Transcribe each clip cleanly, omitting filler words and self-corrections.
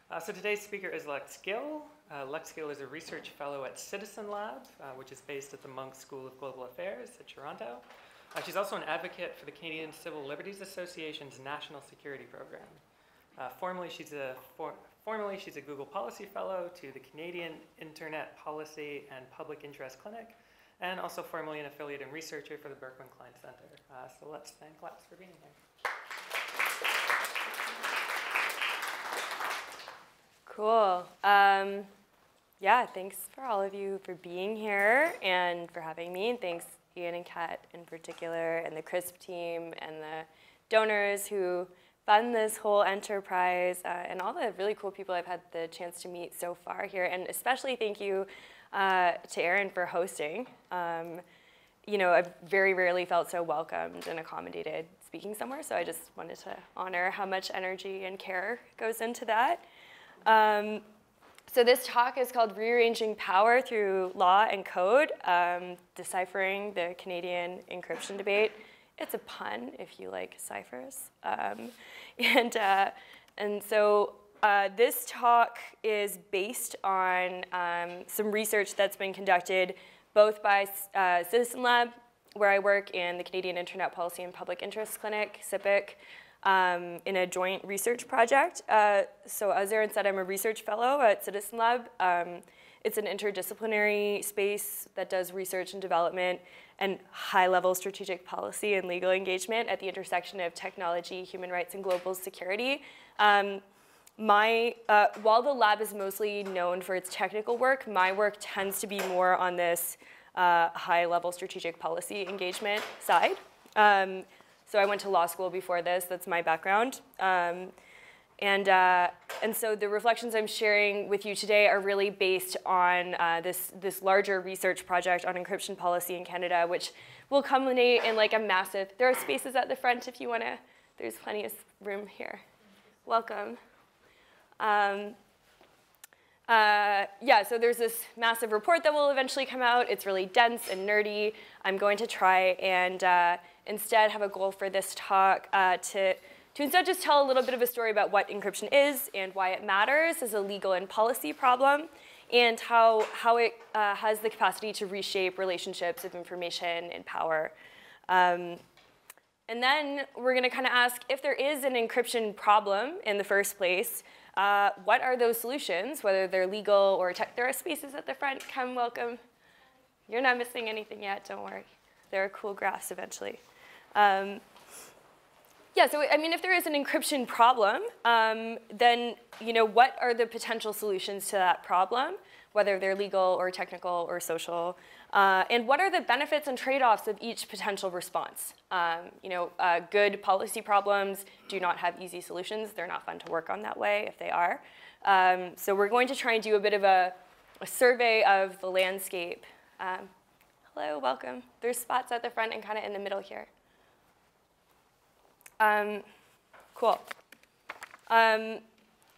So today's speaker is Lex Gill. Lex Gill is a research fellow at Citizen Lab, which is based at the Munk School of Global Affairs at Toronto. She's also an advocate for the Canadian Civil Liberties Association's National Security Program. Formerly, she's a Google Policy Fellow to the Canadian Internet Policy and Public Interest Clinic, and also formerly an affiliate and researcher for the Berkman Klein Center. So let's thank Lex for being here. Cool. Yeah, thanks for all of you for being here and for having me. And thanks, Ian and Kat in particular, and the CrySP team, and the donors who fund this whole enterprise, and all the really cool people I've had the chance to meet so far here. And especially thank you to Aaron for hosting. You know, I've very rarely felt so welcomed and accommodated speaking somewhere, so I just wanted to honor how much energy and care goes into that. So this talk is called Rearranging Power Through Law and Code, Deciphering the Canadian Encryption Debate. It's a pun if you like ciphers. And so this talk is based on some research that's been conducted both by Citizen Lab, where I work, in the Canadian Internet Policy and Public Interest Clinic, CIPIC, in a joint research project. So as Aaron said, I'm a research fellow at Citizen Lab. It's an interdisciplinary space that does research and development and high-level strategic policy and legal engagement at the intersection of technology, human rights, and global security. While the lab is mostly known for its technical work, my work tends to be more on this high-level strategic policy engagement side. So I went to law school before this. That's my background. And so the reflections I'm sharing with you today are really based on this larger research project on encryption policy in Canada, which will culminate in like a massive, there are spaces at the front if you want to, there's plenty of room here. Welcome. Yeah, so there's this massive report that will eventually come out. It's really dense and nerdy. I'm going to try and instead have a goal for this talk to instead just tell a little bit of a story about what encryption is and why it matters as a legal and policy problem, and how it has the capacity to reshape relationships of information and power. And then we're going to kind of ask, if there is an encryption problem in the first place, what are those solutions, whether they're legal or tech? There are spaces at the front. Come, welcome. You're not missing anything yet, don't worry. There are cool graphs eventually. Yeah, so I mean, if there is an encryption problem, then what are the potential solutions to that problem, whether they're legal or technical or social, and what are the benefits and trade-offs of each potential response? Good policy problems do not have easy solutions. They're not fun to work on that way if they are. So we're going to try and do a bit of a survey of the landscape. Hello, welcome. There's spots at the front and kind of in the middle here. Cool.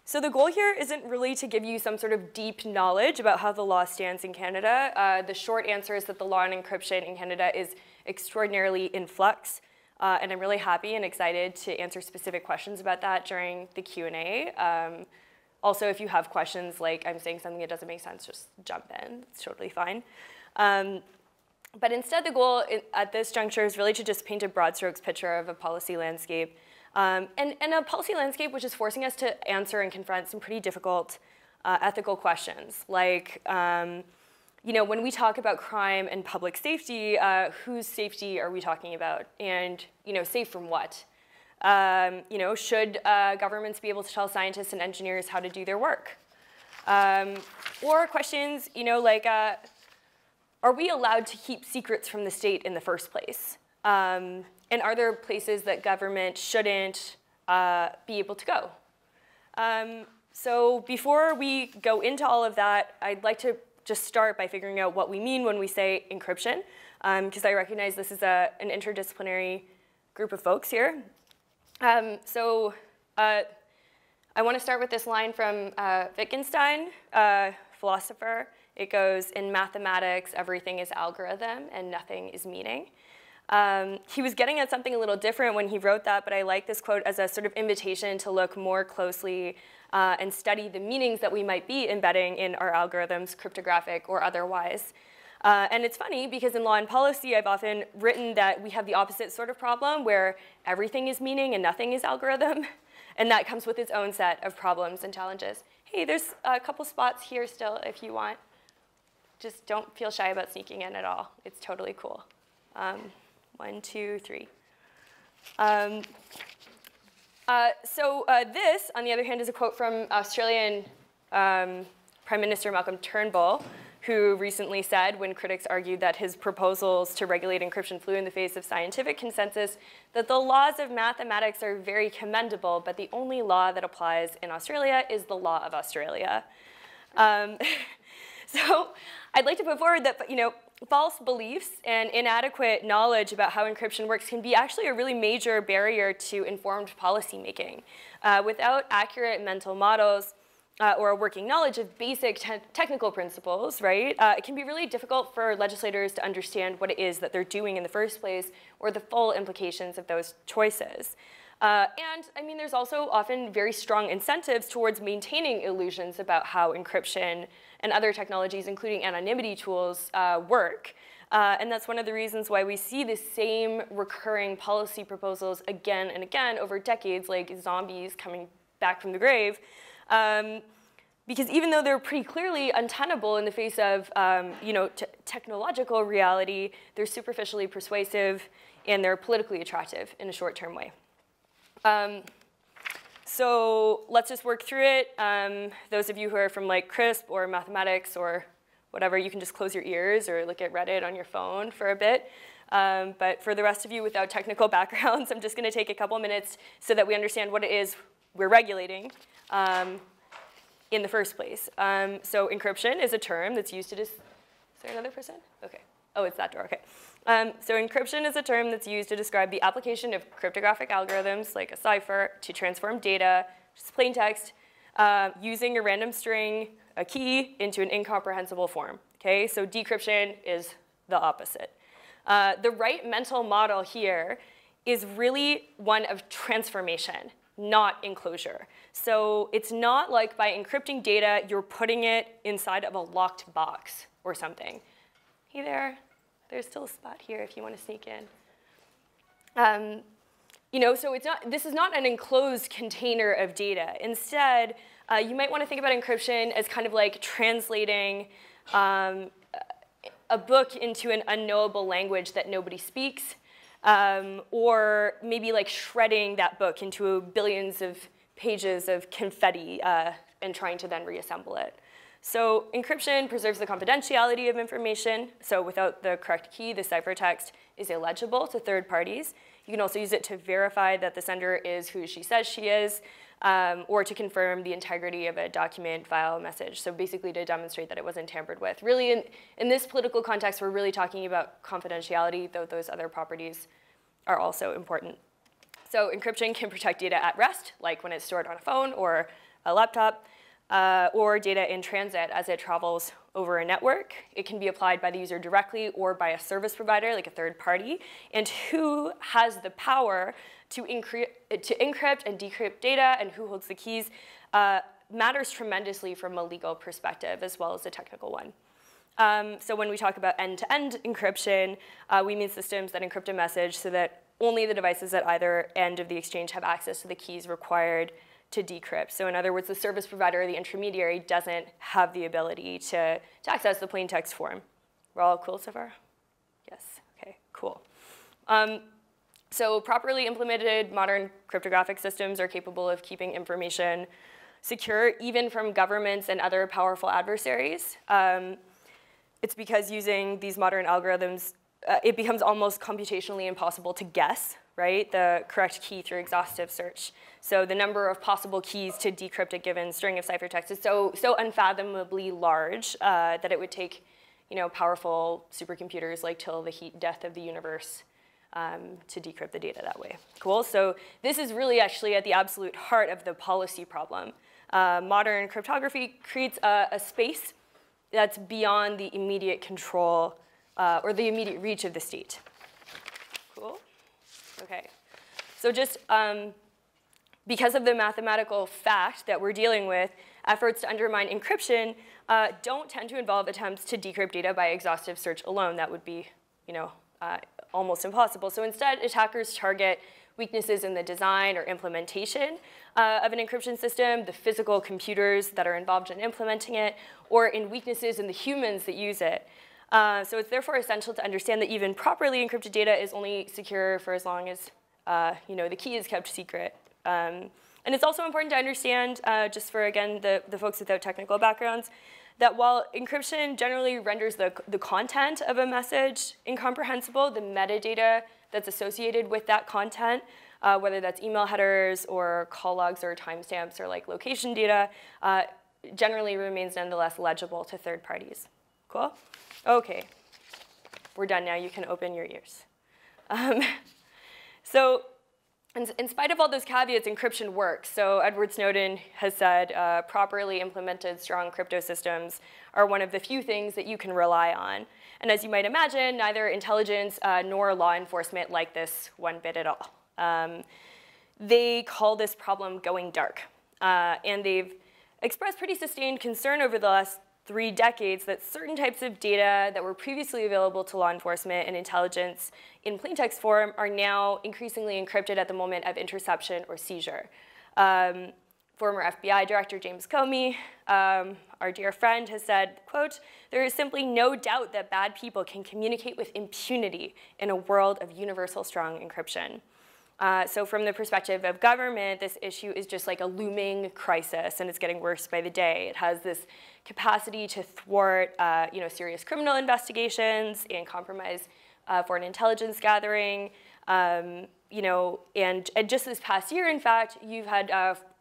So the goal here isn't really to give you some sort of deep knowledge about how the law stands in Canada. The short answer is that the law on encryption in Canada is extraordinarily in flux, and I'm really happy and excited to answer specific questions about that during the Q&A. Also, if you have questions, like I'm saying something that doesn't make sense, just jump in. It's totally fine. But instead, the goal at this juncture is really to just paint a broad strokes picture of a policy landscape, and a policy landscape which is forcing us to answer and confront some pretty difficult ethical questions. Like, when we talk about crime and public safety, whose safety are we talking about? And, safe from what? Should governments be able to tell scientists and engineers how to do their work? Or questions, like, are we allowed to keep secrets from the state in the first place? And are there places that government shouldn't be able to go? So before we go into all of that, I'd like to just start by figuring out what we mean when we say encryption, because I recognize this is an interdisciplinary group of folks here. I want to start with this line from Wittgenstein, philosopher. It goes, in mathematics, everything is algorithm and nothing is meaning. He was getting at something a little different when he wrote that, but I like this quote as a sort of invitation to look more closely and study the meanings that we might be embedding in our algorithms, cryptographic or otherwise. And it's funny because in law and policy, I've often written that we have the opposite sort of problem where everything is meaning and nothing is algorithm. And that comes with its own set of problems and challenges. Hey, there's a couple spots here still if you want. Just don't feel shy about sneaking in at all. It's totally cool. 1, 2, 3. This, on the other hand, is a quote from Australian Prime Minister Malcolm Turnbull, who recently said, when critics argued that his proposals to regulate encryption flew in the face of scientific consensus, that the laws of mathematics are very commendable, but the only law that applies in Australia is the law of Australia. So I'd like to put forward that, false beliefs and inadequate knowledge about how encryption works can be actually a really major barrier to informed policymaking. Without accurate mental models or a working knowledge of basic technical principles, right, it can be really difficult for legislators to understand what it is that they're doing in the first place or the full implications of those choices. There's also often very strong incentives towards maintaining illusions about how encryption and other technologies, including anonymity tools, work. And that's one of the reasons why we see the same recurring policy proposals again and again over decades, like zombies coming back from the grave. Because even though they're pretty clearly untenable in the face of technological reality, they're superficially persuasive and they're politically attractive in a short-term way. So let's just work through it. Those of you who are from like CrySP or mathematics or whatever, you can just close your ears or look at Reddit on your phone for a bit. But for the rest of you without technical backgrounds, I'm just going to take a couple minutes so that we understand what it is we're regulating in the first place. So encryption is a term that's used to is there another person? OK. Oh, it's that door. OK. So encryption is a term that's used to describe the application of cryptographic algorithms, like a cipher, to transform data, just plain text, using a random string, a key, into an incomprehensible form. Okay? So decryption is the opposite. The right mental model here is really one of transformation, not enclosure. So it's not like by encrypting data, you're putting it inside of a locked box or something. Hey there. There's still a spot here if you want to sneak in. So this is not an enclosed container of data. Instead, you might want to think about encryption as kind of like translating a book into an unknowable language that nobody speaks, or maybe like shredding that book into billions of pages of confetti and trying to then reassemble it. So encryption preserves the confidentiality of information. So without the correct key, the ciphertext is illegible to third parties. You can also use it to verify that the sender is who she says she is, or to confirm the integrity of a document, file, message. So basically to demonstrate that it wasn't tampered with. Really, in this political context, we're really talking about confidentiality, though those other properties are also important. So encryption can protect data at rest, like when it's stored on a phone or a laptop, or data in transit as it travels over a network. It can be applied by the user directly or by a service provider, like a third party. And who has the power to encrypt and decrypt data and who holds the keys matters tremendously from a legal perspective as well as a technical one. So when we talk about end-to-end encryption, we mean systems that encrypt a message so that only the devices at either end of the exchange have access to the keys required to decrypt. So in other words, the service provider or the intermediary doesn't have the ability to access the plain text form. We're all cool so far? Yes, OK, cool. So properly implemented modern cryptographic systems are capable of keeping information secure, even from governments and other powerful adversaries. It's because using these modern algorithms, it becomes almost computationally impossible to guess, right, the correct key through exhaustive search. So the number of possible keys to decrypt a given string of ciphertext is so unfathomably large that it would take, powerful supercomputers like till the heat death of the universe to decrypt the data that way. Cool. So this is really actually at the absolute heart of the policy problem. Modern cryptography creates a space that's beyond the immediate control or the immediate reach of the state. Okay, so just because of the mathematical fact that we're dealing with, efforts to undermine encryption don't tend to involve attempts to decrypt data by exhaustive search alone. That would be, almost impossible. So instead, attackers target weaknesses in the design or implementation of an encryption system, the physical computers that are involved in implementing it, or in weaknesses in the humans that use it. So it's therefore essential to understand that even properly encrypted data is only secure for as long as the key is kept secret. And it's also important to understand, just for, again, the folks without technical backgrounds, that while encryption generally renders the content of a message incomprehensible, the metadata that's associated with that content, whether that's email headers or call logs or timestamps or like location data, generally remains nonetheless legible to third parties. Cool? Okay, we're done now. You can open your ears. So in spite of all those caveats, encryption works. So Edward Snowden has said properly implemented strong crypto systems are one of the few things that you can rely on. And as you might imagine, neither intelligence nor law enforcement like this one bit at all. They call this problem going dark. And they've expressed pretty sustained concern over the last 3 decades that certain types of data that were previously available to law enforcement and intelligence in plaintext form are now increasingly encrypted at the moment of interception or seizure. Former FBI Director James Comey, our dear friend, has said, quote, "There is simply no doubt that bad people can communicate with impunity in a world of universal strong encryption." So from the perspective of government, this issue is just like a looming crisis, and it's getting worse by the day. It has this capacity to thwart serious criminal investigations and compromise foreign intelligence gathering. And just this past year, in fact, you've had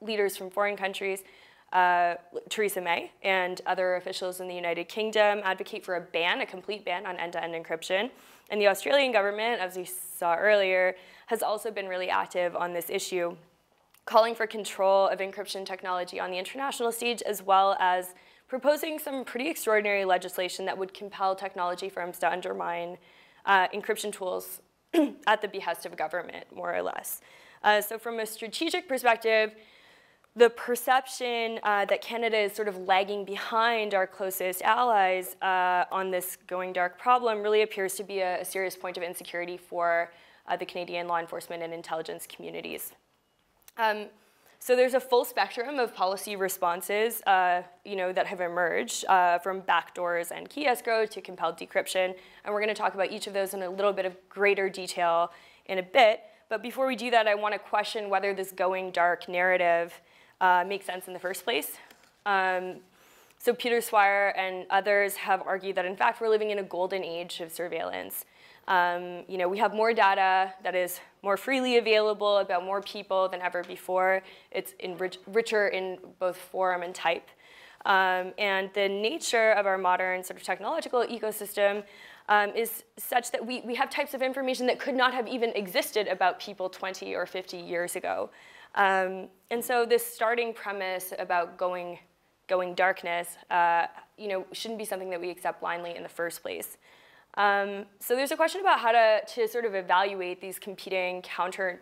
leaders from foreign countries, Theresa May and other officials in the United Kingdom advocate for a complete ban on end-to-end encryption. And the Australian government, as we saw earlier, has also been really active on this issue, calling for control of encryption technology on the international stage, as well as proposing some pretty extraordinary legislation that would compel technology firms to undermine encryption tools at the behest of government, more or less. So from a strategic perspective, the perception that Canada is sort of lagging behind our closest allies on this going dark problem really appears to be a serious point of insecurity for the Canadian law enforcement and intelligence communities. So there's a full spectrum of policy responses that have emerged from backdoors and key escrow to compelled decryption. And we're going to talk about each of those in a little bit of greater detail in a bit. But before we do that, I want to question whether this going dark narrative makes sense in the first place. So Peter Swire and others have argued that, in fact, we're living in a golden age of surveillance. We have more data that is more freely available about more people than ever before. It's richer in both form and type. And the nature of our modern sort of technological ecosystem is such that we have types of information that could not have even existed about people 20 or 50 years ago. And so this starting premise about going darkness, shouldn't be something that we accept blindly in the first place. So there's a question about how to sort of evaluate these competing counter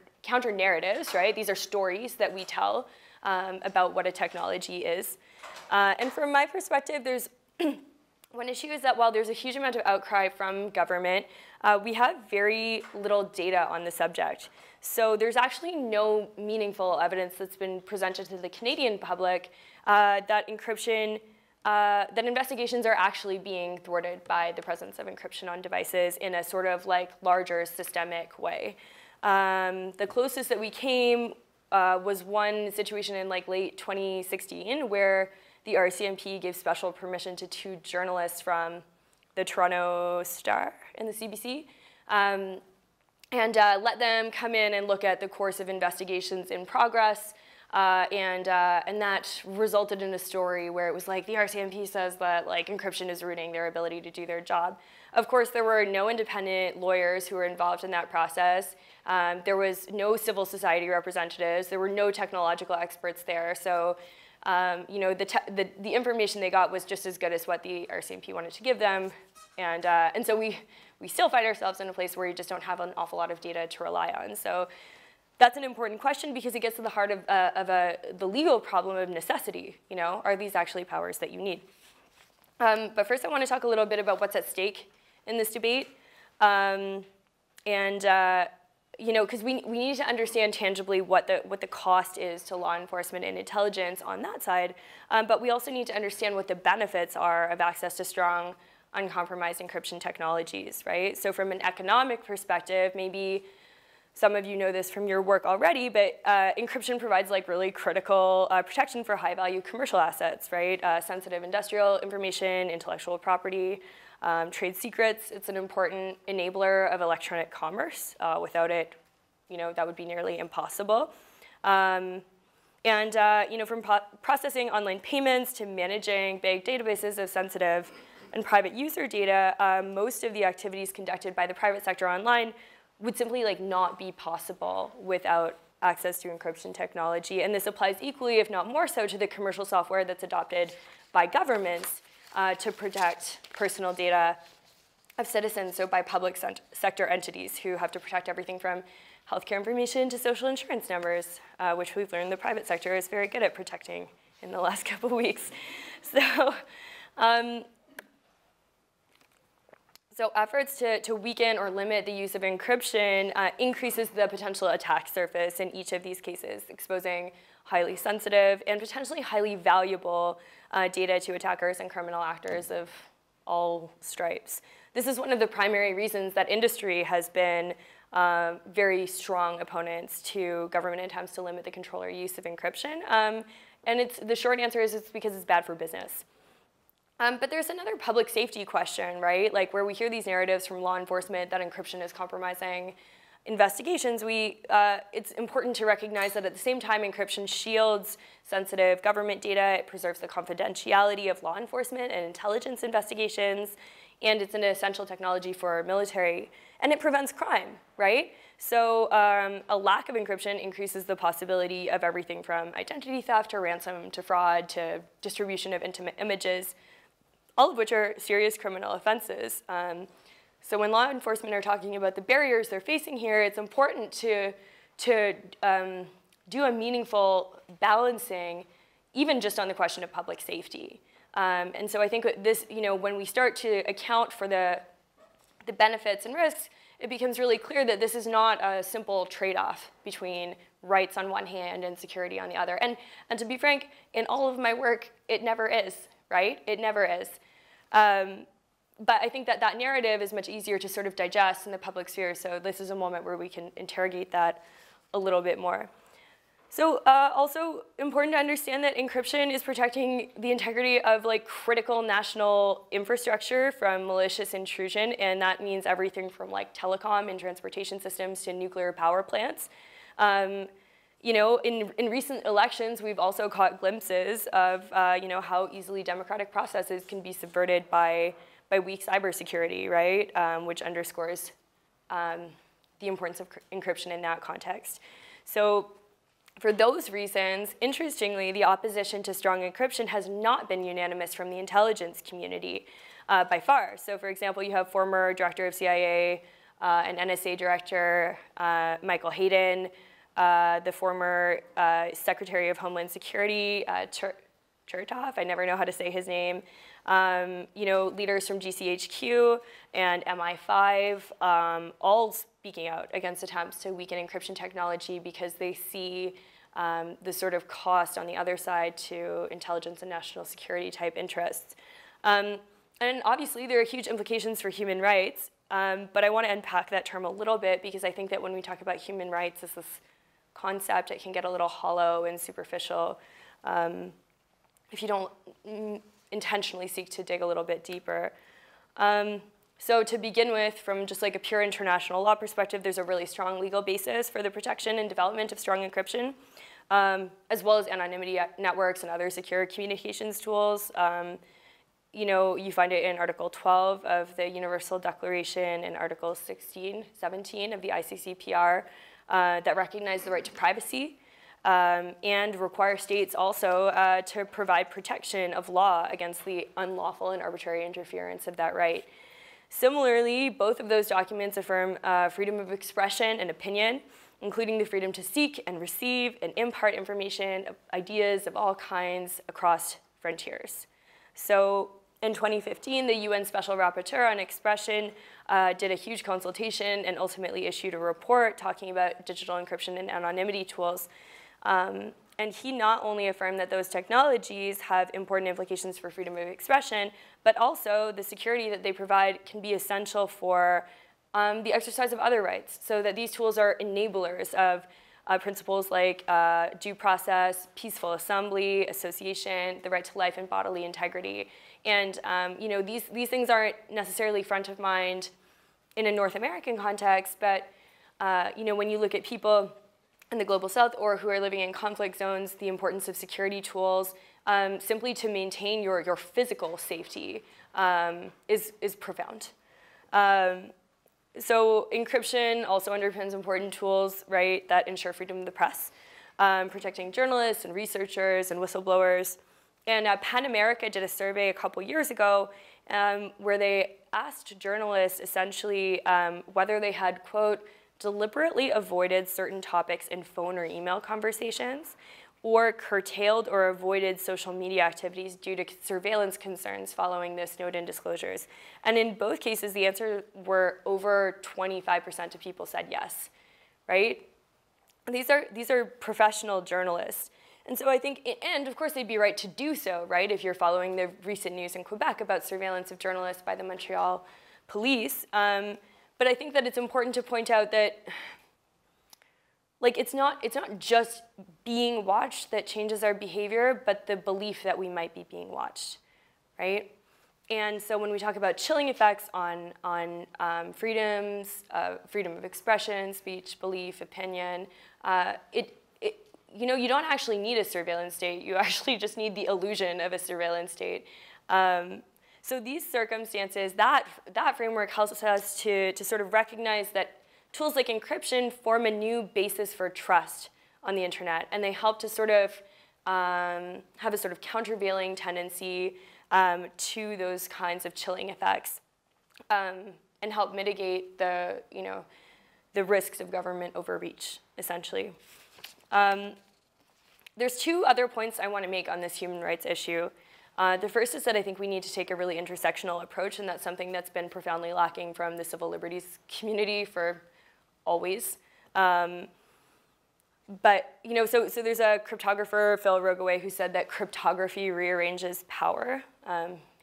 narratives, right? These are stories that we tell about what a technology is. And from my perspective, there's one issue is that while there's a huge amount of outcry from government, we have very little data on the subject. So there's actually no meaningful evidence that's been presented to the Canadian public that investigations are actually being thwarted by the presence of encryption on devices in a sort of like larger systemic way. The closest that we came was one situation in like late 2016 where the RCMP gave special permission to 2 journalists from the Toronto Star and the CBC and let them come in and look at the course of investigations in progress. And that resulted in a story where it was like the RCMP says that like encryption is ruining their ability to do their job. Of course, there were no independent lawyers who were involved in that process. There was no civil society representatives. There were no technological experts there. So, the information they got was just as good as what the RCMP wanted to give them. And so we still find ourselves in a place where we just don't have an awful lot of data to rely on. So that's an important question because it gets to the heart of the legal problem of necessity. You know, are these actually powers that you need? But first I want to talk a little bit about what's at stake in this debate. You know, because we need to understand tangibly what the cost is to law enforcement and intelligence on that side, but we also need to understand what the benefits are of access to strong, uncompromised encryption technologies, right? So from an economic perspective, maybe some of you know this from your work already, but encryption provides like really critical protection for high-value commercial assets, right? Sensitive industrial information, intellectual property, trade secrets. It's an important enabler of electronic commerce. Without it, you know, that would be nearly impossible. You know, from processing online payments to managing big databases of sensitive and private user data, most of the activities conducted by the private sector online would simply like not be possible without access to encryption technology. And this applies equally, if not more so, to the commercial software that's adopted by governments to protect personal data of citizens, so by public sector entities who have to protect everything from healthcare information to social insurance numbers, which we've learned the private sector is very good at protecting in the last couple of weeks. So efforts to weaken or limit the use of encryption increases the potential attack surface in each of these cases, exposing highly sensitive and potentially highly valuable data to attackers and criminal actors of all stripes. This is one of the primary reasons that industry has been very strong opponents to government attempts to limit the control or use of encryption. And the short answer is it's because it's bad for business. But there's another public safety question, right? Like where we hear these narratives from law enforcement that encryption is compromising investigations, it's important to recognize that at the same time encryption shields sensitive government data, it preserves the confidentiality of law enforcement and intelligence investigations, and it's an essential technology for military, and it prevents crime, right? So a lack of encryption increases the possibility of everything from identity theft to ransom to fraud to distribution of intimate images, all of which are serious criminal offenses. So when law enforcement are talking about the barriers they're facing here, it's important to do a meaningful balancing, even just on the question of public safety. And so I think this, you know, when we start to account for the benefits and risks, it becomes really clear that this is not a simple trade-off between rights on one hand and security on the other. And to be frank, in all of my work, it never is, right? It never is. But I think that that narrative is much easier to sort of digest in the public sphere, so this is a moment where we can interrogate that a little bit more. So also important to understand that encryption is protecting the integrity of like critical national infrastructure from malicious intrusion, and that means everything from like telecom and transportation systems to nuclear power plants. You know, in recent elections, we've also caught glimpses of you know, how easily democratic processes can be subverted by weak cybersecurity, right? Which underscores the importance of encryption in that context. So for those reasons, interestingly, the opposition to strong encryption has not been unanimous from the intelligence community by far. So for example, you have former director of CIA and NSA director Michael Hayden, the former Secretary of Homeland Security, Chertoff, I never know how to say his name, you know, leaders from GCHQ and MI5, all speaking out against attempts to weaken encryption technology because they see the sort of cost on the other side to intelligence and national security type interests. And obviously there are huge implications for human rights, but I want to unpack that term a little bit because I think that when we talk about human rights as this concept, it can get a little hollow and superficial if you don't intentionally seek to dig a little bit deeper. So to begin with, from just like a pure international law perspective, there's a really strong legal basis for the protection and development of strong encryption, as well as anonymity networks and other secure communications tools. You know, you find it in Article 12 of the Universal Declaration and Article 17 of the ICCPR that recognize the right to privacy and require states also to provide protection of law against the unlawful and arbitrary interference of that right. Similarly, both of those documents affirm freedom of expression and opinion, including the freedom to seek and receive and impart information, ideas of all kinds across frontiers. So in 2015, the UN Special Rapporteur on Expression did a huge consultation and ultimately issued a report talking about digital encryption and anonymity tools. And he not only affirmed that those technologies have important implications for freedom of expression, but also the security that they provide can be essential for the exercise of other rights, so that these tools are enablers of principles like due process, peaceful assembly, association, the right to life and bodily integrity. And these things aren't necessarily front of mind in a North American context, but when you look at people in the global south or who are living in conflict zones, the importance of security tools simply to maintain your physical safety is profound. So encryption also underpins important tools, right, that ensure freedom of the press, protecting journalists and researchers and whistleblowers. And PEN America did a survey a couple years ago where they asked journalists essentially whether they had, quote, deliberately avoided certain topics in phone or email conversations, or curtailed or avoided social media activities due to surveillance concerns following the Snowden disclosures. And in both cases, the answer were over 25% of people said yes, right? These are professional journalists. And so I think, and of course they'd be right to do so, right? If you're following the recent news in Quebec about surveillance of journalists by the Montreal police. But I think that it's important to point out that it's not just being watched that changes our behavior, but the belief that we might be being watched, right? And so when we talk about chilling effects on freedoms, freedom of expression, speech, belief, opinion, you don't actually need a surveillance state. You actually just need the illusion of a surveillance state. So these circumstances, that framework helps us to sort of recognize that tools like encryption form a new basis for trust on the internet, and they help to sort of have a sort of countervailing tendency to those kinds of chilling effects, and help mitigate the risks of government overreach, essentially. There's two other points I want to make on this human rights issue. The first is that I think we need to take a really intersectional approach, and that's something that's been profoundly lacking from the civil liberties community for always. But so there's a cryptographer, Phil Rogaway, who said that cryptography rearranges power.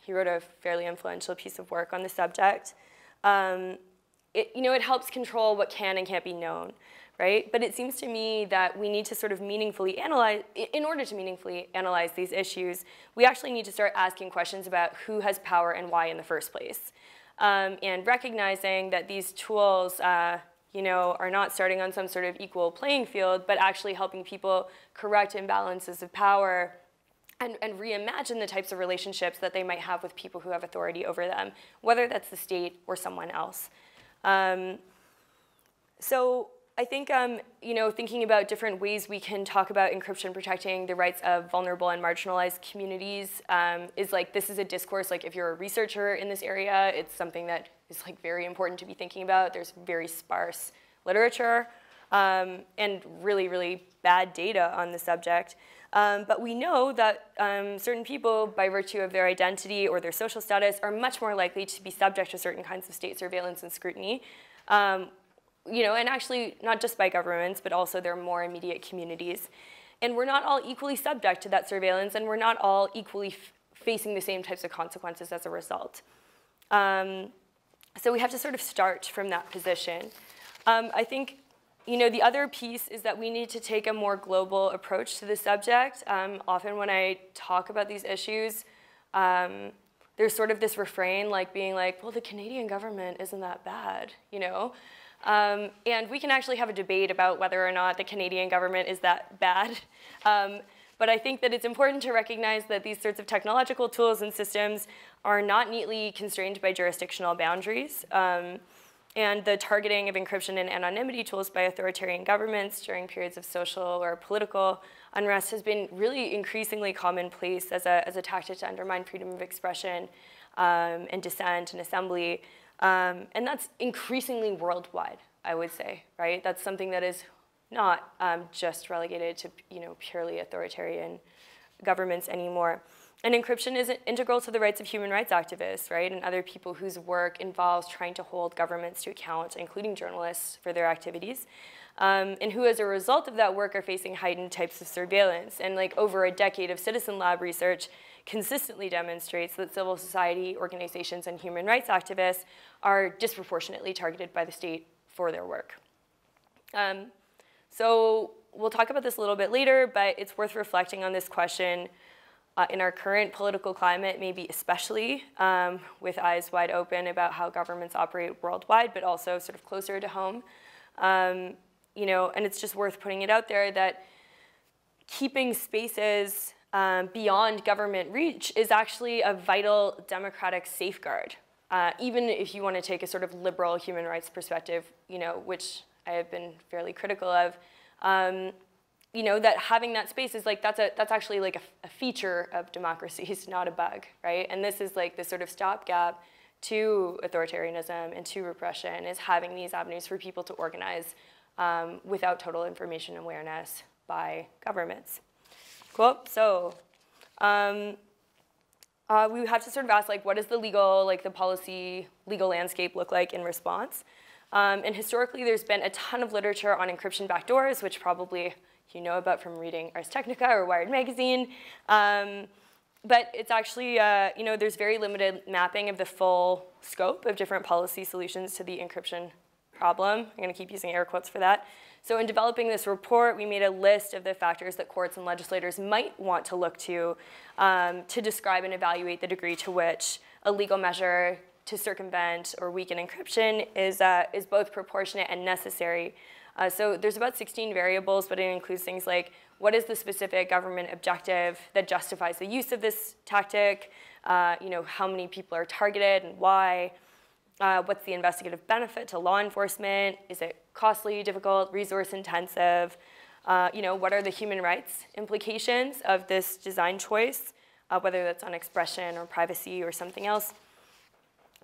He wrote a fairly influential piece of work on the subject. It helps control what can and can't be known, right? But it seems to me that we need to sort of meaningfully analyze, in order to meaningfully analyze these issues, we actually need to start asking questions about who has power and why in the first place. And recognizing that these tools are not starting on some sort of equal playing field, but actually helping people correct imbalances of power and reimagine the types of relationships that they might have with people who have authority over them, whether that's the state or someone else. So I think, thinking about different ways we can talk about encryption protecting the rights of vulnerable and marginalized communities this is a discourse, if you're a researcher in this area, it's something that is very important to be thinking about. There's very sparse literature and really, really bad data on the subject. But we know that certain people, by virtue of their identity or their social status, are much more likely to be subject to certain kinds of state surveillance and scrutiny. And actually not just by governments, but also their more immediate communities. And we're not all equally subject to that surveillance, and we're not all equally facing the same types of consequences as a result. So we have to sort of start from that position. I think, the other piece is that we need to take a more global approach to the subject. Often when I talk about these issues, there's sort of this refrain being well, the Canadian government isn't that bad, And we can actually have a debate about whether or not the Canadian government is that bad. But I think that it's important to recognize that these sorts of technological tools and systems are not neatly constrained by jurisdictional boundaries. And the targeting of encryption and anonymity tools by authoritarian governments during periods of social or political unrest has been really increasingly commonplace as a tactic to undermine freedom of expression and dissent and assembly. And that's increasingly worldwide, I would say, right? That's something that is not just relegated to purely authoritarian governments anymore. And encryption is integral to the rights of human rights activists, right, and other people whose work involves trying to hold governments to account, including journalists, for their activities, and who, as a result of that work, are facing heightened types of surveillance. And like over a decade of citizen lab research consistently demonstrates that civil society organizations and human rights activists are disproportionately targeted by the state for their work. So we'll talk about this a little bit later, but it's worth reflecting on this question in our current political climate, maybe especially with eyes wide open about how governments operate worldwide, but also sort of closer to home. And it's just worth putting it out there that keeping spaces beyond government reach is actually a vital democratic safeguard. Even if you want to take a sort of liberal human rights perspective, which I have been fairly critical of, that having that space is like, that's actually like a feature of democracies, not a bug, right? And this is like the sort of stopgap to authoritarianism and to repression, is having these avenues for people to organize without total information awareness by governments. Cool, so we have to sort of ask, like, what does the legal landscape look like in response? And historically, there's been a ton of literature on encryption backdoors, which probably you know about from reading Ars Technica or Wired magazine. But it's actually, there's very limited mapping of the full scope of different policy solutions to the encryption problem. I'm going to keep using air quotes for that. So in developing this report, we made a list of the factors that courts and legislators might want to look to describe and evaluate the degree to which a legal measure to circumvent or weaken encryption is both proportionate and necessary. So there's about 16 variables, but it includes things like, what is the specific government objective that justifies the use of this tactic? How many people are targeted and why? What's the investigative benefit to law enforcement? Is it costly, difficult, resource intensive? What are the human rights implications of this design choice, whether that's on expression or privacy or something else?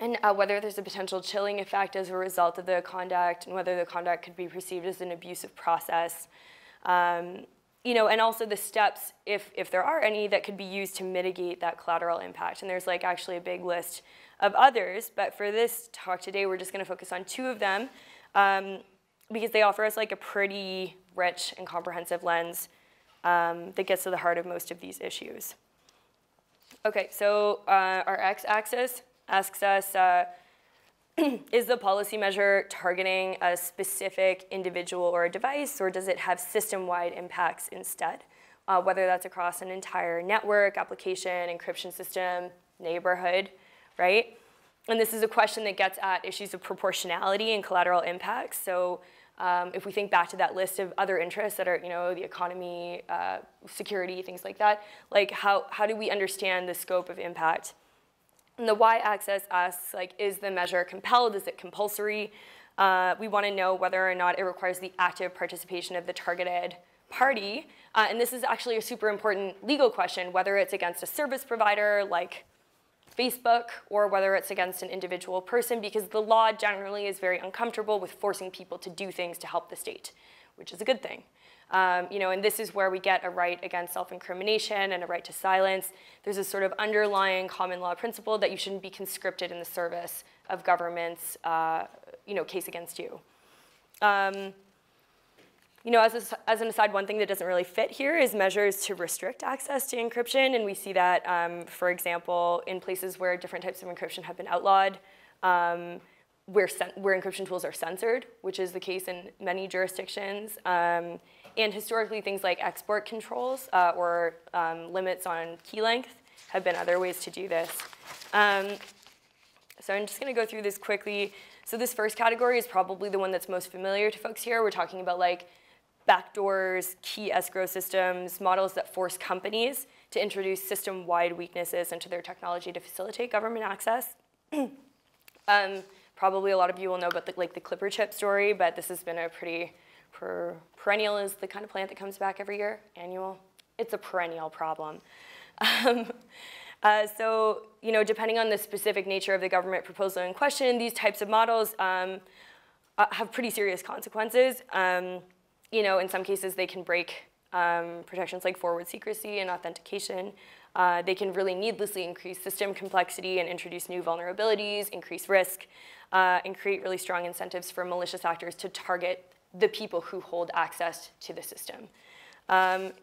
And whether there's a potential chilling effect as a result of the conduct, and whether the conduct could be perceived as an abusive process. And also the steps, if there are any, that could be used to mitigate that collateral impact. And there's like actually a big list of others, but for this talk today, we're just gonna focus on 2 of them because they offer us like a pretty rich and comprehensive lens that gets to the heart of most of these issues. Okay, so our x-axis asks us, is the policy measure targeting a specific individual or a device, or does it have system-wide impacts instead? Whether that's across an entire network, application, encryption system, neighborhood, right? And this is a question that gets at issues of proportionality and collateral impacts. So if we think back to that list of other interests that are, the economy, security, things like that, like how do we understand the scope of impact? And the y-axis asks, like, is the measure compelled? Is it compulsory? We want to know whether or not it requires the active participation of the targeted party. And this is actually a super important legal question, whether it's against a service provider like Facebook or whether it's against an individual person, because the law generally is very uncomfortable with forcing people to do things to help the state, which is a good thing. And this is where we get a right against self-incrimination and a right to silence. There's a sort of underlying common law principle that you shouldn't be conscripted in the service of government's, case against you. As an aside, one thing that doesn't really fit here is measures to restrict access to encryption, and we see that, for example, in places where different types of encryption have been outlawed, where encryption tools are censored, which is the case in many jurisdictions. And historically, things like export controls or limits on key length have been other ways to do this. So I'm just going to go through this quickly. So this first category is probably the one that's most familiar to folks here. We're talking about like backdoors, key escrow systems, models that force companies to introduce system-wide weaknesses into their technology to facilitate government access. Probably a lot of you will know about the Clipper chip story, but this has been a pretty perennial is the kind of plant that comes back every year, annual. It's a perennial problem. So, you know, depending on the specific nature of the government proposal in question, these types of models have pretty serious consequences. You know, in some cases, they can break protections like forward secrecy and authentication. They can really needlessly increase system complexity and introduce new vulnerabilities, increase risk, and create really strong incentives for malicious actors to target the people who hold access to the system.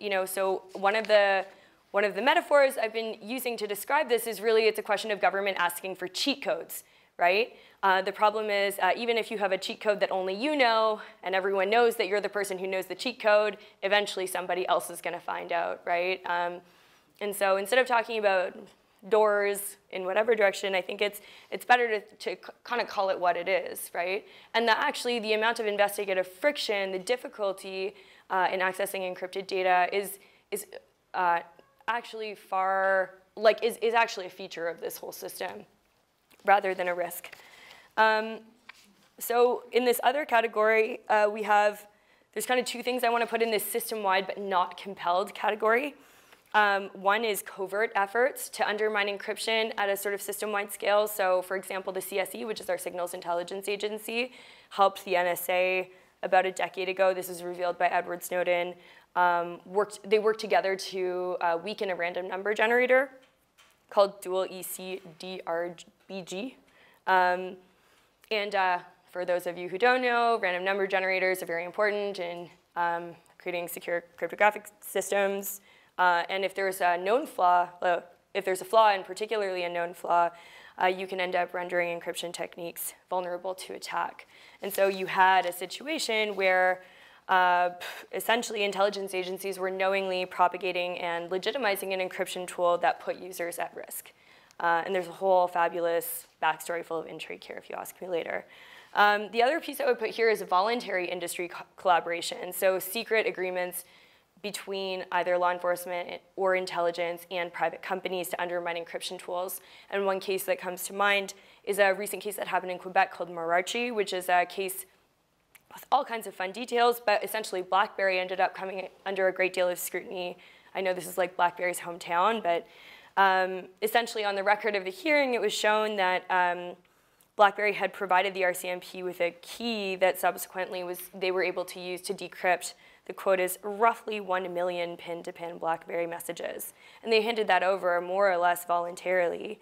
You know, so one of the metaphors I've been using to describe this is really it's a question of government asking for cheat codes, right? The problem is even if you have a cheat code that only you know and everyone knows that you're the person who knows the cheat code, eventually somebody else is going to find out, right? And so instead of talking about doors in whatever direction, I think it's better to kind of call it what it is, right? And that actually the amount of investigative friction, the difficulty in accessing encrypted data is actually is actually a feature of this whole system rather than a risk. So in this other category, there's kind of two things I want to put in this system-wide but not compelled category. One is covert efforts to undermine encryption at a sort of system-wide scale. So for example, the CSE, which is our Signals Intelligence Agency, helped the NSA about a decade ago. This is revealed by Edward Snowden. They worked together to weaken a random number generator called dual ECDRBG. For those of you who don't know, random number generators are very important in creating secure cryptographic systems. And if there's a known flaw, if there's a flaw, and particularly a known flaw, you can end up rendering encryption techniques vulnerable to attack. And so you had a situation where essentially intelligence agencies were knowingly propagating and legitimizing an encryption tool that put users at risk. And there's a whole fabulous backstory full of intrigue here if you ask me later. The other piece I would put here is voluntary industry collaboration. So secret agreements between either law enforcement or intelligence and private companies to undermine encryption tools. And one case that comes to mind is a recent case that happened in Quebec called Mararchi, which is a case with all kinds of fun details, but essentially BlackBerry ended up coming under a great deal of scrutiny. I know this is like BlackBerry's hometown, but essentially on the record of the hearing, it was shown that BlackBerry had provided the RCMP with a key that subsequently they were able to use to decrypt the quote is roughly 1 million pin-to-pin BlackBerry messages. And they handed that over more or less voluntarily.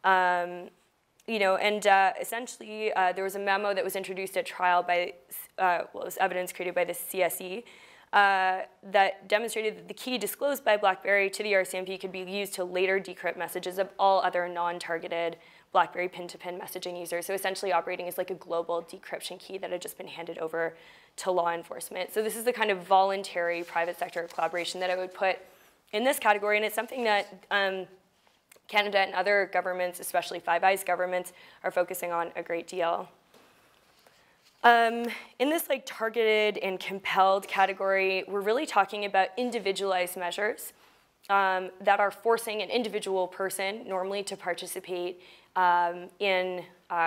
You know, and essentially there was a memo that was introduced at trial by, well, it was evidence created by the CSE that demonstrated that the key disclosed by BlackBerry to the RCMP could be used to later decrypt messages of all other non-targeted BlackBerry pin-to-pin messaging users. So essentially operating as like a global decryption key that had just been handed over to law enforcement. So this is the kind of voluntary private sector collaboration that I would put in this category, and it's something that Canada and other governments, especially Five Eyes governments, are focusing on a great deal. In this like targeted and compelled category, we're really talking about individualized measures that are forcing an individual person normally to participate in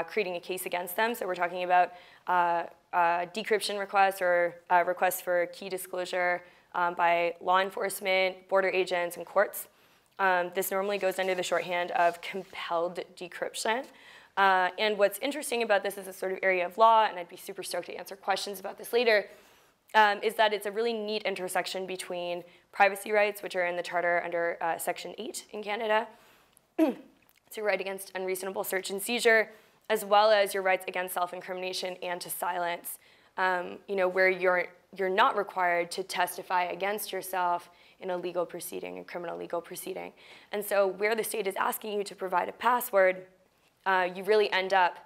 creating a case against them. So we're talking about decryption requests or requests for key disclosure by law enforcement, border agents, and courts. This normally goes under the shorthand of compelled decryption. And what's interesting about this is a sort of area of law, and I'd be super stoked to answer questions about this later, is that it's a really neat intersection between privacy rights, which are in the Charter under Section 8 in Canada, to right against unreasonable search and seizure, as well as your rights against self-incrimination and to silence, you know, where you're not required to testify against yourself in a legal proceeding, a criminal legal proceeding. And so where the state is asking you to provide a password, you really end up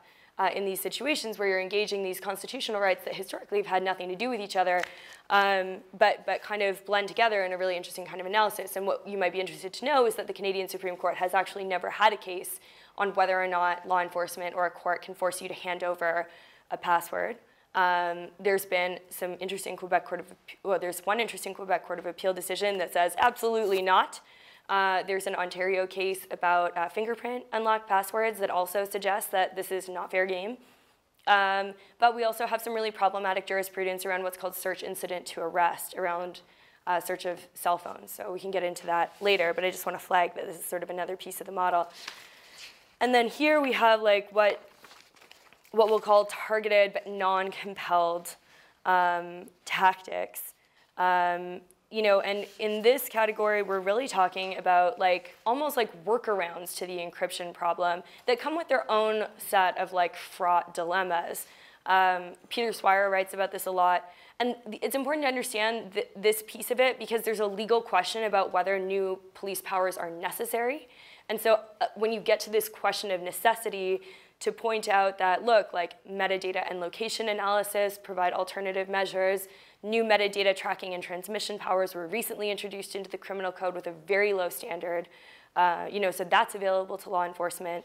in these situations where you're engaging these constitutional rights that historically have had nothing to do with each other, but kind of blend together in a really interesting kind of analysis. And what you might be interested to know is that the Canadian Supreme Court has actually never had a case on whether or not law enforcement or a court can force you to hand over a password. There's been some interesting Quebec Court of, well, there's one interesting Quebec Court of Appeal decision that says absolutely not. There's an Ontario case about fingerprint unlocked passwords that also suggests that this is not fair game. But we also have some really problematic jurisprudence around what's called search incident to arrest, around search of cell phones. So we can get into that later, but I just want to flag that this is sort of another piece of the model. And then here we have like what we'll call targeted but non-compelled tactics. You know, and in this category, we're really talking about like almost like workarounds to the encryption problem that come with their own set of like fraught dilemmas. Peter Swire writes about this a lot. And it's important to understand this piece of it because there's a legal question about whether new police powers are necessary. And so when you get to this question of necessity, to point out that, look, like metadata and location analysis provide alternative measures. New metadata tracking and transmission powers were recently introduced into the criminal code with a very low standard. You know, so that's available to law enforcement.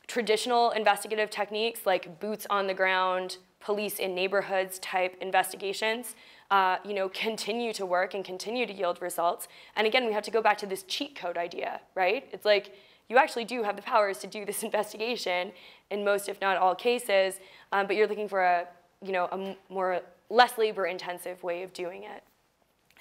Traditional investigative techniques like boots on the ground, police in neighborhoods type investigations, you know, continue to work and continue to yield results. And again, we have to go back to this cheat code idea, right? It's like, you actually do have the powers to do this investigation in most, if not all cases, but you're looking for a, you know, a less labor-intensive way of doing it.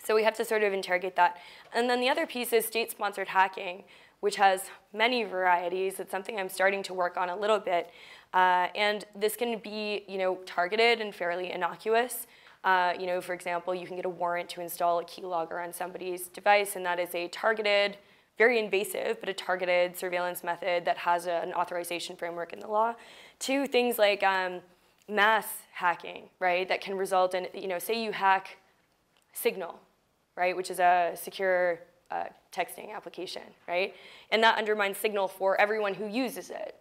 So we have to sort of interrogate that. And then the other piece is state-sponsored hacking, which has many varieties. It's something I'm starting to work on a little bit. And this can be, you know, targeted and fairly innocuous. You know, for example, you can get a warrant to install a keylogger on somebody's device, and that is a targeted, very invasive, but a targeted surveillance method that has an authorization framework in the law, to things like mass hacking, right, that can result in, you know, say you hack Signal, right, which is a secure texting application, right, and that undermines Signal for everyone who uses it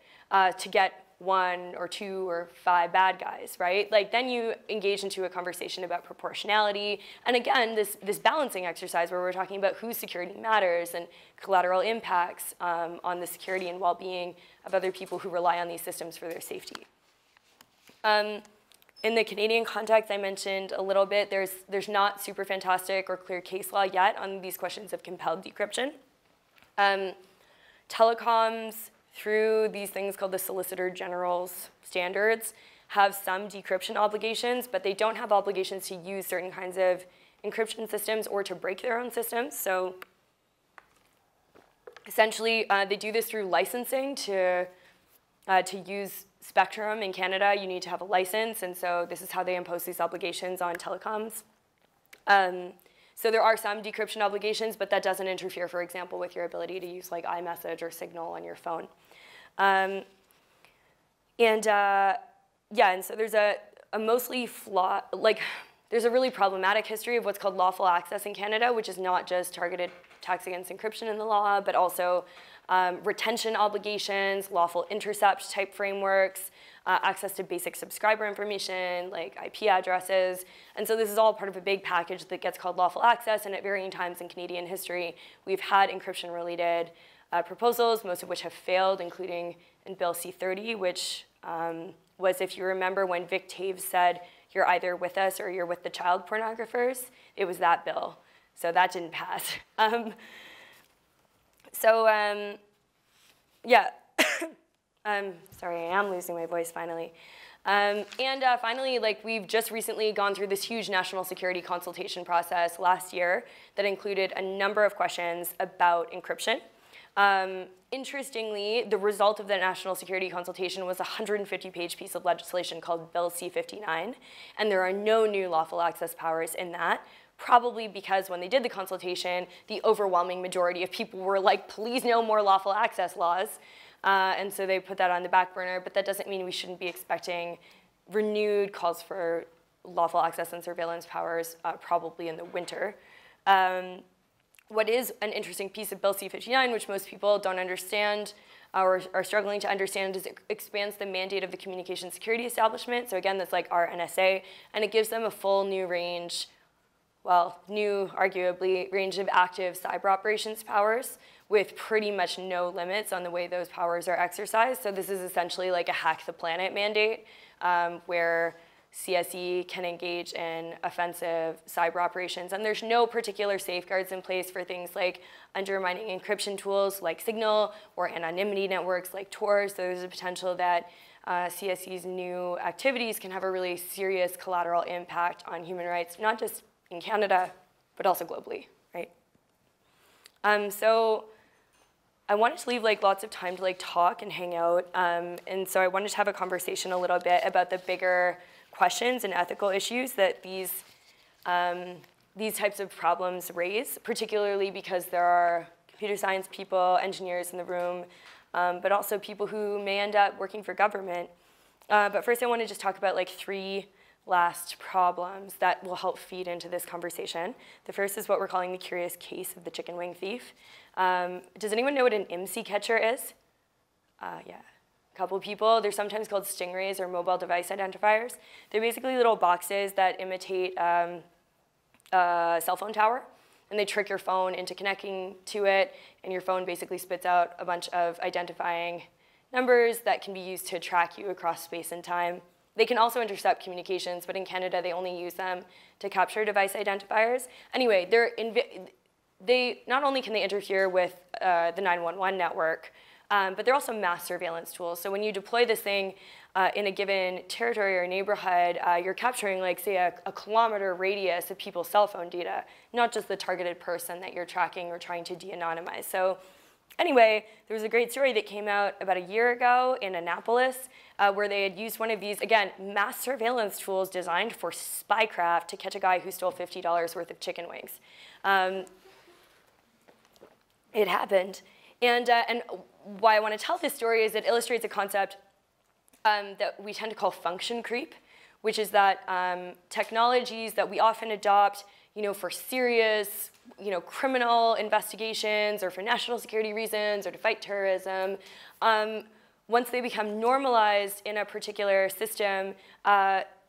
to get 1 or 2 or 5 bad guys, right? Like then you engage into a conversation about proportionality. And again, this balancing exercise where we're talking about whose security matters and collateral impacts on the security and well-being of other people who rely on these systems for their safety. In the Canadian context, I mentioned a little bit, there's not super fantastic or clear case law yet on these questions of compelled decryption. Telecoms, through these things called the Solicitor General's standards, have some decryption obligations, but they don't have obligations to use certain kinds of encryption systems or to break their own systems. So essentially, they do this through licensing. To use Spectrum in Canada, you need to have a license, and so this is how they impose these obligations on telecoms. So there are some decryption obligations, but that doesn't interfere, for example, with your ability to use like iMessage or Signal on your phone. Yeah, and so there's a mostly flawed, like there's a really problematic history of what's called lawful access in Canada, which is not just targeted attacks against encryption in the law, but also retention obligations, lawful intercept type frameworks, access to basic subscriber information, like IP addresses. And so this is all part of a big package that gets called lawful access, and at varying times in Canadian history, we've had encryption-related proposals, most of which have failed, including in Bill C-30, which was, if you remember, when Vic Taves said, you're either with us or you're with the child pornographers, it was that bill. So that didn't pass. Yeah. Sorry, I am losing my voice finally. Finally, like we've just recently gone through this huge national security consultation process last year that included a number of questions about encryption. Interestingly, the result of the national security consultation was a 150-page piece of legislation called Bill C-59, and there are no new lawful access powers in that, probably because when they did the consultation, the overwhelming majority of people were like, please no more lawful access laws. And so they put that on the back burner, but that doesn't mean we shouldn't be expecting renewed calls for lawful access and surveillance powers probably in the winter. What is an interesting piece of Bill C-59, which most people don't understand or are struggling to understand, is it expands the mandate of the Communication Security Establishment. So again, that's like our NSA, and it gives them a full new range, well, new, arguably, range of active cyber operations powers with pretty much no limits on the way those powers are exercised. So this is essentially like a hack the planet mandate where CSE can engage in offensive cyber operations. And there's no particular safeguards in place for things like undermining encryption tools like Signal or anonymity networks like Tor. So there's a potential that CSE's new activities can have a really serious collateral impact on human rights, not just in Canada, but also globally, right? So I wanted to leave lots of time to talk and hang out, and so I wanted to have a conversation a little bit about the bigger questions and ethical issues that these types of problems raise, particularly because there are computer science people, engineers in the room, but also people who may end up working for government. But first I want to just talk about 3 last problems that will help feed into this conversation. The first is what we're calling the curious case of the chicken wing thief. Does anyone know what an IMSI catcher is? Yeah, a couple people. They're sometimes called stingrays or mobile device identifiers. They're basically little boxes that imitate a cell phone tower, and they trick your phone into connecting to it, and your phone basically spits out a bunch of identifying numbers that can be used to track you across space and time. They can also intercept communications, but in Canada, they only use them to capture device identifiers. Anyway, they not only can they interfere with the 911 network, but they're also mass surveillance tools. So when you deploy this thing in a given territory or neighborhood, you're capturing, say, a kilometer radius of people's cell phone data, not just the targeted person that you're tracking or trying to de-anonymize. So anyway, there was a great story that came out about a year ago in Annapolis where they had used one of these, again, mass surveillance tools designed for spycraft to catch a guy who stole $50 worth of chicken wings. It happened. And why I want to tell this story is it illustrates a concept that we tend to call function creep, which is that technologies that we often adopt for serious criminal investigations or for national security reasons or to fight terrorism, once they become normalized in a particular system,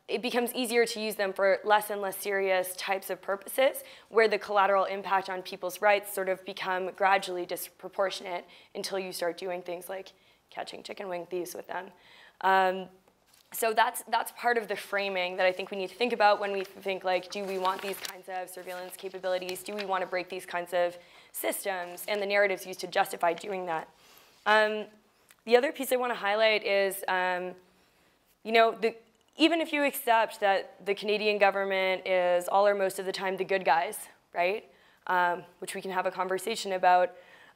it becomes easier to use them for less and less serious types of purposes, where the collateral impact on people's rights sort of become gradually disproportionate until you start doing things like catching chicken wing thieves with them. So that's part of the framing that I think we need to think about when we think do we want these kinds of surveillance capabilities? Do we want to break these kinds of systems? And the narratives used to justify doing that. The other piece I want to highlight is, even if you accept that the Canadian government is all or most of the time the good guys, right? Which we can have a conversation about,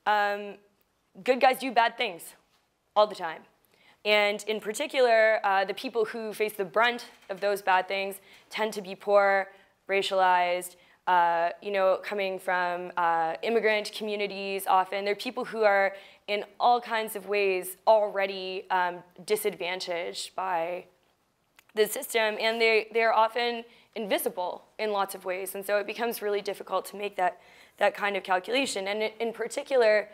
good guys do bad things all the time. And in particular, the people who face the brunt of those bad things tend to be poor, racialized, coming from immigrant communities often. They're people who are in all kinds of ways already disadvantaged by the system, and they're often invisible in lots of ways. And so it becomes really difficult to make that kind of calculation. And in particular,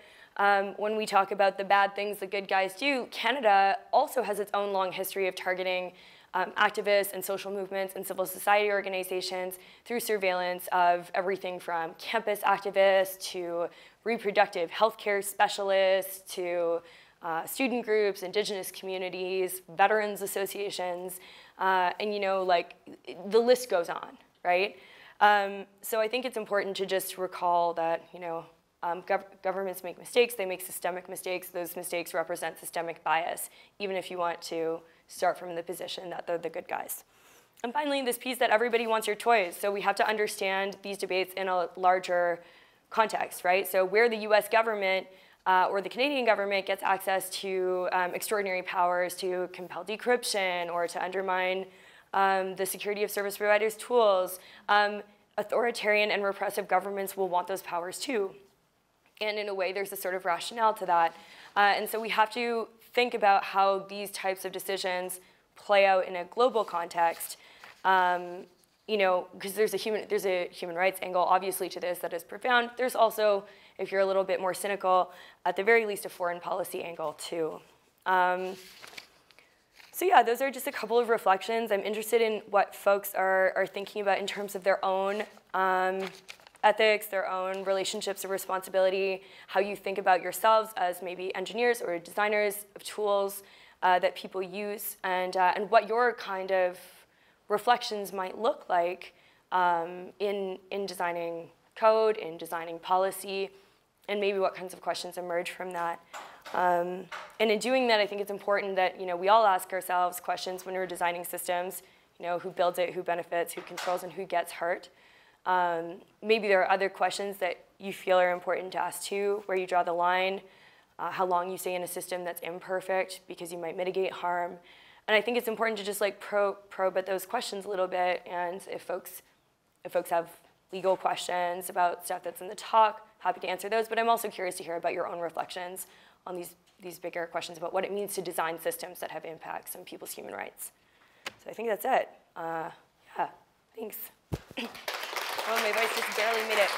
when we talk about the bad things the good guys do, Canada also has its own long history of targeting activists and social movements and civil society organizations through surveillance of everything from campus activists to reproductive healthcare specialists to student groups, indigenous communities, veterans associations, and the list goes on, right? So I think it's important to just recall that governments make mistakes, they make systemic mistakes. Those mistakes represent systemic bias, even if you want to start from the position that they're the good guys. And finally, this piece that everybody wants your toys. So we have to understand these debates in a larger context, right? So where the US government or the Canadian government gets access to extraordinary powers to compel decryption or to undermine the security of service providers' tools, authoritarian and repressive governments will want those powers too. And in a way, there's a sort of rationale to that. And so we have to think about how these types of decisions play out in a global context, because there's a human rights angle, obviously, to this that is profound. There's also, if you're a little bit more cynical, at the very least, a foreign policy angle, too. So yeah, those are just a couple of reflections. I'm interested in what folks are thinking about in terms of their own ethics, their own relationships of responsibility, how you think about yourselves as maybe engineers or designers of tools that people use, and what your kind of reflections might look like in designing code, in designing policy, and maybe what kinds of questions emerge from that. And in doing that, I think it's important that we all ask ourselves questions when we're designing systems, who builds it, who benefits, who controls, and who gets hurt. Maybe there are other questions that you feel are important to ask too, where you draw the line, how long you stay in a system that's imperfect because you might mitigate harm. And I think it's important to just like probe at those questions a little bit, and if folks have legal questions about stuff that's in the talk, happy to answer those, but I'm also curious to hear about your own reflections on these bigger questions about what it means to design systems that have impacts on people's human rights. So I think that's it. Yeah, thanks. Oh, my voice just barely made it.